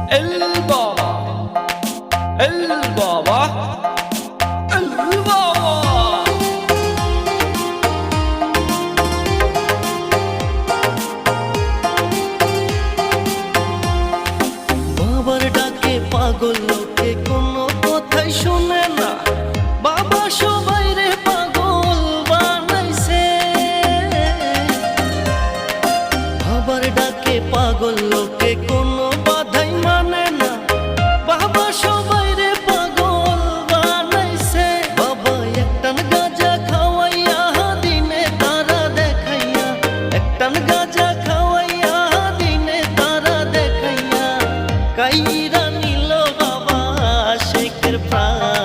El Baba, El Baba, El Baba। বাবার ডাকে পাগল লোকে কোনো কথাই শুনে না, বাবা সবাই রে পাগল বানাইছে। বাবার ডাকে পাগল লোকে কোনো বাধাই মানে না, বাবা সবাই রে পাগল বানাইছে। বাবা একটান গাঁজা খাওয়াইয়া দিনে তারা দেখাইয়া, একটান গাঁজা খাওয়াইয়া দিনে তারা দেখাইয়া কাইরা নিল বাবা শেখের প্রাণ।